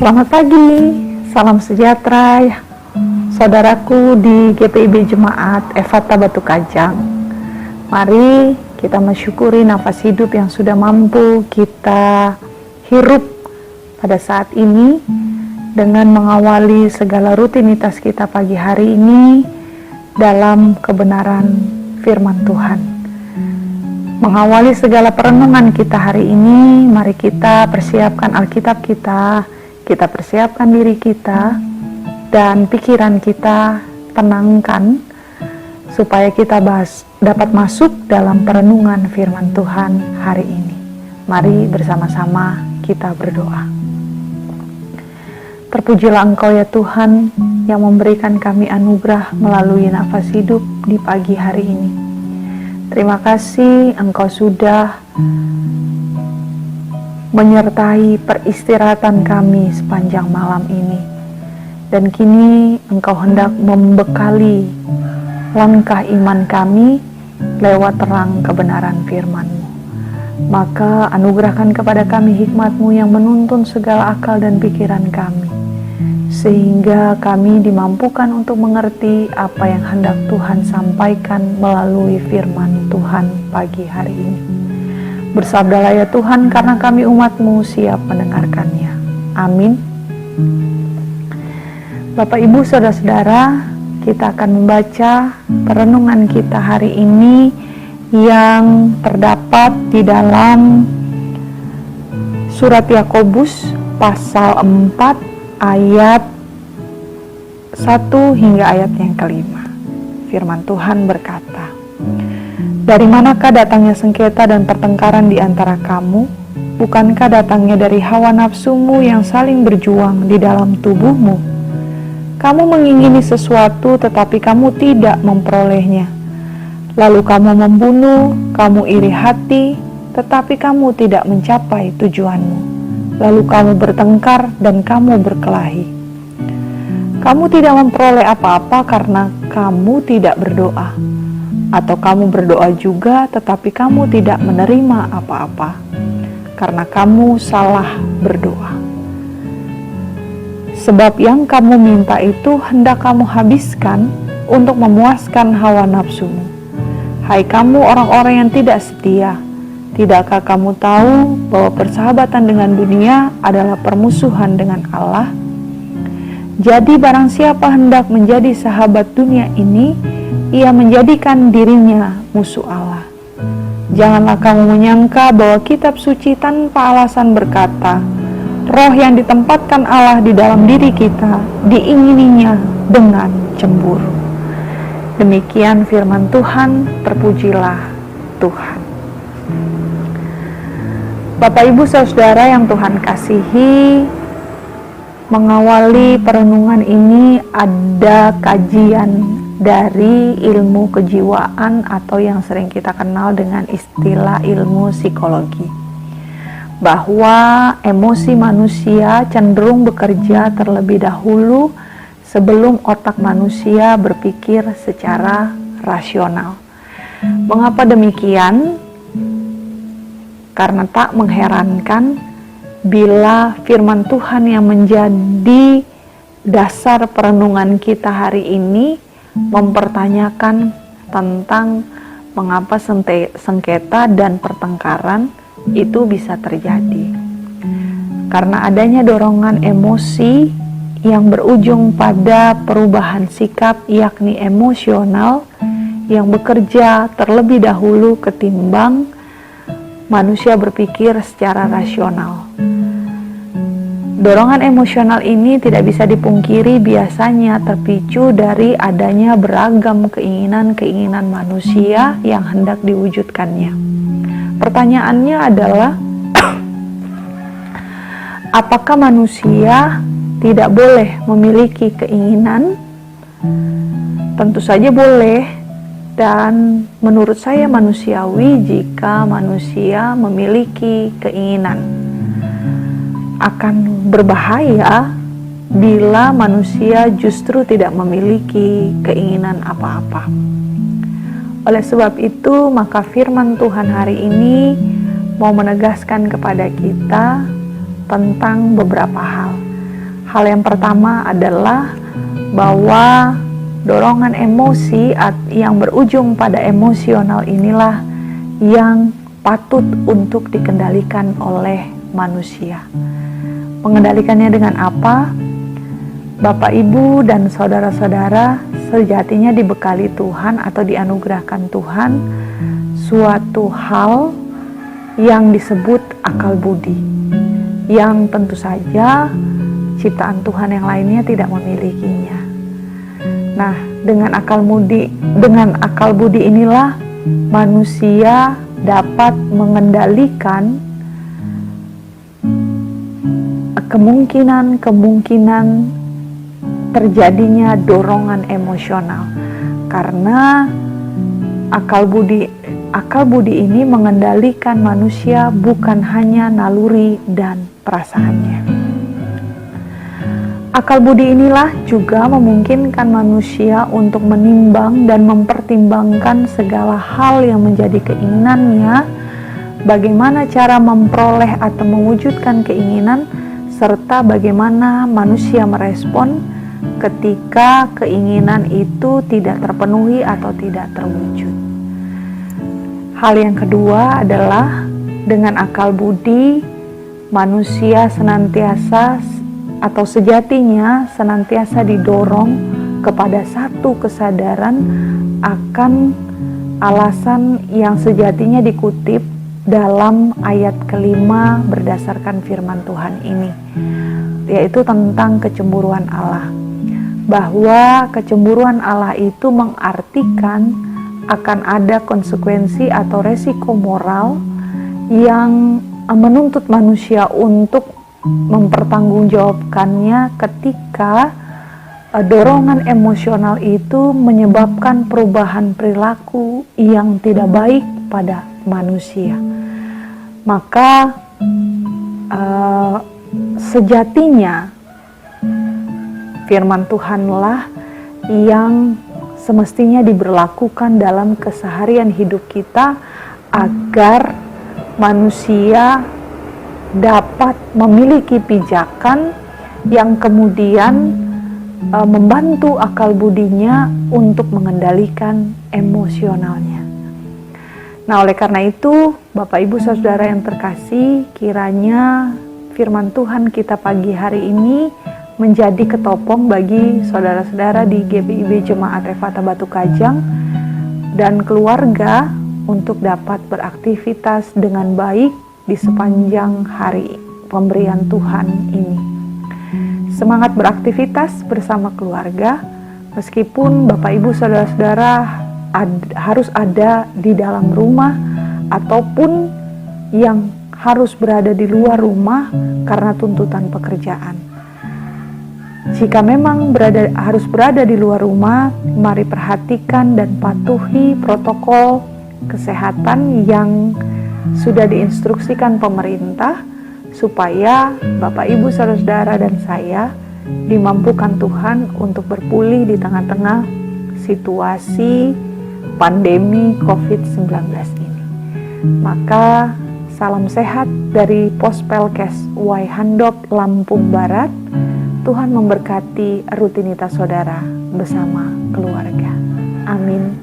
Selamat pagi, salam sejahtera ya, saudaraku di GPIB Jemaat Efata Batu Kajang. Mari kita mensyukuri nafas hidup yang sudah mampu kita hirup pada saat ini dengan mengawali segala rutinitas kita pagi hari ini dalam kebenaran firman Tuhan. Mengawali segala perenungan kita hari ini, mari kita persiapkan Alkitab kita persiapkan diri kita dan pikiran kita tenangkan supaya kita dapat masuk dalam perenungan firman Tuhan hari ini. Mari bersama-sama kita berdoa. Terpujilah Engkau ya Tuhan yang memberikan kami anugerah melalui nafas hidup di pagi hari ini. Terima kasih Engkau sudah menyertai peristirahatan kami sepanjang malam ini. Dan kini Engkau hendak membekali langkah iman kami lewat terang kebenaran firman-Mu. Maka anugerahkan kepada kami hikmat-Mu yang menuntun segala akal dan pikiran kami, sehingga kami dimampukan untuk mengerti apa yang hendak Tuhan sampaikan melalui firman Tuhan pagi hari ini. Bersabdalah ya Tuhan, karena kami umat-Mu siap mendengarkannya. Amin. Bapak, Ibu, Saudara-saudara, kita akan membaca perenungan kita hari ini yang terdapat di dalam surat Yakobus pasal 4 ayat 1 hingga ayat yang kelima. Firman Tuhan berkata, "Dari manakah datangnya sengketa dan pertengkaran di antara kamu? Bukankah datangnya dari hawa nafsumu yang saling berjuang di dalam tubuhmu? Kamu mengingini sesuatu tetapi kamu tidak memperolehnya. Lalu kamu membunuh, kamu iri hati, tetapi kamu tidak mencapai tujuanmu. Lalu kamu bertengkar dan kamu berkelahi. Kamu tidak memperoleh apa-apa karena kamu tidak berdoa. Atau kamu berdoa juga tetapi kamu tidak menerima apa-apa karena kamu salah berdoa. Sebab yang kamu minta itu hendak kamu habiskan untuk memuaskan hawa nafsumu. Hai kamu orang-orang yang tidak setia, tidakkah kamu tahu bahwa persahabatan dengan dunia adalah permusuhan dengan Allah? Jadi barang siapa hendak menjadi sahabat dunia ini, ia menjadikan dirinya musuh Allah. Janganlah kamu menyangka bahwa kitab suci tanpa alasan berkata, roh yang ditempatkan Allah di dalam diri kita diingininya dengan cemburu." Demikian firman Tuhan, terpujilah Tuhan. Bapak, Ibu, Saudara yang Tuhan kasihi, mengawali perenungan ini ada kajian dari ilmu kejiwaan atau yang sering kita kenal dengan istilah ilmu psikologi, bahwa emosi manusia cenderung bekerja terlebih dahulu sebelum otak manusia berpikir secara rasional. Mengapa demikian? Karena tak mengherankan bila firman Tuhan yang menjadi dasar perenungan kita hari ini mempertanyakan tentang mengapa sengketa dan pertengkaran itu bisa terjadi. Karena adanya dorongan emosi yang berujung pada perubahan sikap, yakni emosional yang bekerja terlebih dahulu ketimbang manusia berpikir secara rasional. Dorongan emosional ini tidak bisa dipungkiri biasanya terpicu dari adanya beragam keinginan-keinginan manusia yang hendak diwujudkannya. Pertanyaannya adalah, apakah manusia tidak boleh memiliki keinginan? Tentu saja boleh, dan menurut saya manusiawi jika manusia memiliki keinginan. Akan berbahaya bila manusia justru tidak memiliki keinginan apa-apa. Oleh sebab itu, maka firman Tuhan hari ini mau menegaskan kepada kita tentang beberapa hal. Hal yang pertama adalah bahwa dorongan emosi yang berujung pada emosional inilah yang patut untuk dikendalikan oleh manusia. Mengendalikannya dengan apa? Bapak, Ibu, dan saudara-saudara sejatinya dibekali Tuhan atau dianugerahkan Tuhan suatu hal yang disebut akal budi, yang tentu saja ciptaan Tuhan yang lainnya tidak memilikinya. Nah, dengan akal budi inilah manusia dapat mengendalikan kemungkinan terjadinya dorongan emosional, karena akal budi ini mengendalikan manusia bukan hanya naluri dan perasaannya. Akal budi inilah juga memungkinkan manusia untuk menimbang dan mempertimbangkan segala hal yang menjadi keinginannya, bagaimana cara memperoleh atau mewujudkan keinginan, serta bagaimana manusia merespon ketika keinginan itu tidak terpenuhi atau tidak terwujud. Hal yang kedua adalah dengan akal budi, manusia senantiasa atau sejatinya senantiasa didorong kepada satu kesadaran akan alasan yang sejatinya dikutip dalam ayat kelima berdasarkan firman Tuhan ini, yaitu tentang kecemburuan Allah. Bahwa kecemburuan Allah itu mengartikan akan ada konsekuensi atau resiko moral yang menuntut manusia untuk mempertanggungjawabkannya ketika dorongan emosional itu menyebabkan perubahan perilaku yang tidak baik pada manusia. Maka sejatinya firman Tuhanlah yang semestinya diberlakukan dalam keseharian hidup kita agar manusia dapat memiliki pijakan yang kemudian membantu akal budinya untuk mengendalikan emosionalnya. Nah, oleh karena itu, Bapak, Ibu, Saudara yang terkasih, kiranya firman Tuhan kita pagi hari ini menjadi ketopong bagi saudara-saudara di GPIB Jemaat Efata Batu Kajang dan keluarga untuk dapat beraktivitas dengan baik di sepanjang hari pemberian Tuhan ini. Semangat beraktivitas bersama keluarga, meskipun Bapak, Ibu, Saudara-saudara harus ada di dalam rumah ataupun yang harus berada di luar rumah karena tuntutan pekerjaan. Jika memang harus berada di luar rumah, mari perhatikan dan patuhi protokol kesehatan yang sudah diinstruksikan pemerintah, supaya Bapak, Ibu, Saudara-saudara dan saya dimampukan Tuhan untuk berpulih di tengah-tengah situasi pandemi COVID-19 ini. Maka salam sehat dari Pospelkes Waihandok, Lampung Barat. Tuhan memberkati rutinitas saudara bersama keluarga. Amin.